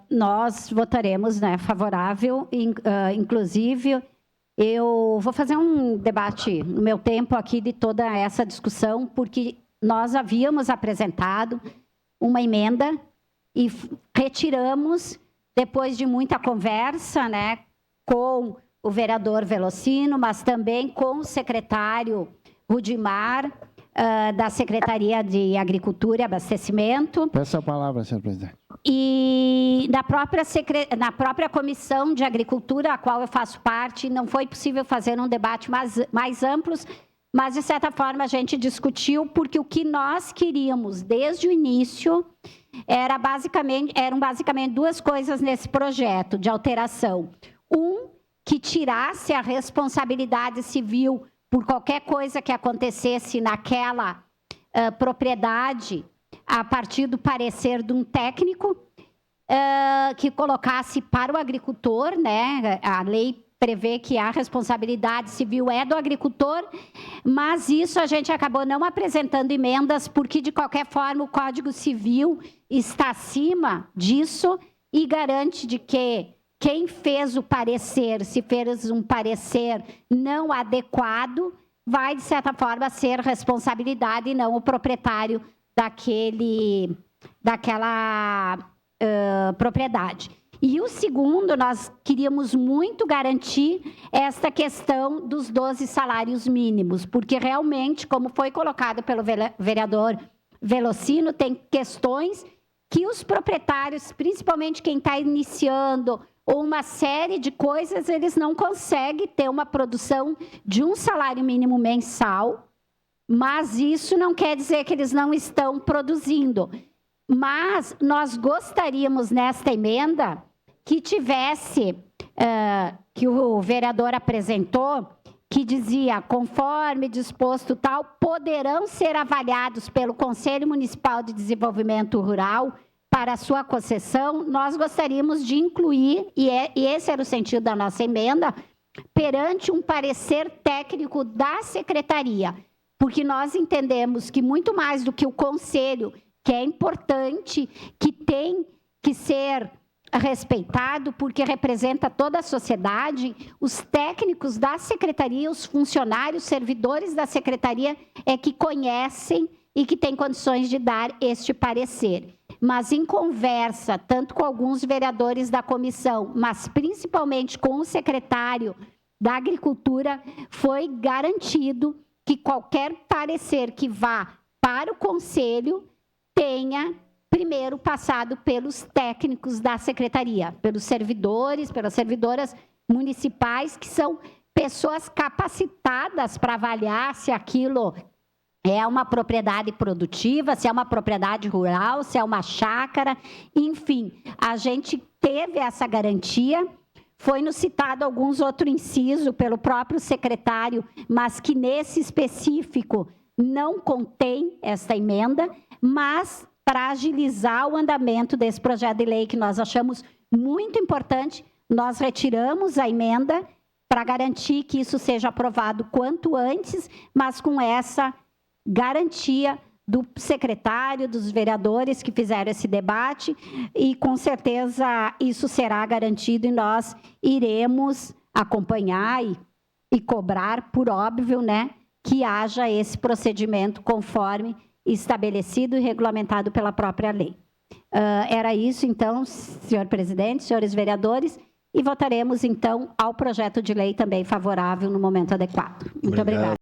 nós votaremos, né, favorável, inclusive eu vou fazer um debate no meu tempo aqui de toda essa discussão, porque nós havíamos apresentado uma emenda e retiramos, depois de muita conversa, né, com o vereador Velocino, mas também com o secretário Rudimar, da Secretaria de Agricultura e Abastecimento. Peço a palavra, senhor presidente. E na própria Comissão de Agricultura, a qual eu faço parte, não foi possível fazer um debate mais amplo, mas, de certa forma, a gente discutiu, porque o que nós queríamos, desde o início, eram basicamente duas coisas nesse projeto de alteração. Que tirasse a responsabilidade civil por qualquer coisa que acontecesse naquela propriedade, a partir do parecer de um técnico, que colocasse para o agricultor, né? A lei prevê que a responsabilidade civil é do agricultor, mas isso a gente acabou não apresentando emendas, porque, de qualquer forma, o Código Civil está acima disso e garante de que quem fez o parecer, se fez um parecer não adequado, vai, de certa forma, ser responsabilidade e não o proprietário daquela propriedade. E o segundo, nós queríamos muito garantir esta questão dos 12 salários mínimos, porque realmente, como foi colocado pelo vereador Velocino, tem questões que os proprietários, principalmente quem está iniciando, ou uma série de coisas, eles não conseguem ter uma produção de um salário mínimo mensal, mas isso não quer dizer que eles não estão produzindo. Mas nós gostaríamos, nesta emenda, que tivesse, que o vereador apresentou, que dizia, conforme disposto tal, poderão ser avaliados pelo Conselho Municipal de Desenvolvimento Rural para a sua concessão. Nós gostaríamos de incluir, e esse era o sentido da nossa emenda, perante um parecer técnico da Secretaria, porque nós entendemos que muito mais do que o Conselho, que é importante, que tem que ser respeitado, porque representa toda a sociedade, os técnicos da Secretaria, os funcionários, servidores da Secretaria, é que conhecem e que têm condições de dar este parecer. Mas em conversa, tanto com alguns vereadores da comissão, mas principalmente com o secretário da Agricultura, foi garantido que qualquer parecer que vá para o Conselho tenha primeiro passado pelos técnicos da Secretaria, pelos servidores, pelas servidoras municipais, que são pessoas capacitadas para avaliar se aquilo é uma propriedade produtiva, se é uma propriedade rural, se é uma chácara, enfim, a gente teve essa garantia. Foi-nos citado alguns outros incisos pelo próprio secretário, mas que nesse específico não contém esta emenda, mas para agilizar o andamento desse projeto de lei que nós achamos muito importante, nós retiramos a emenda para garantir que isso seja aprovado quanto antes, mas com essa garantia do secretário, dos vereadores que fizeram esse debate, e com certeza isso será garantido e nós iremos acompanhar e cobrar, por óbvio, né, que haja esse procedimento conforme estabelecido e regulamentado pela própria lei. Era isso, então, senhor presidente, senhores vereadores, e votaremos, então, ao projeto de lei também favorável no momento adequado. Muito obrigada.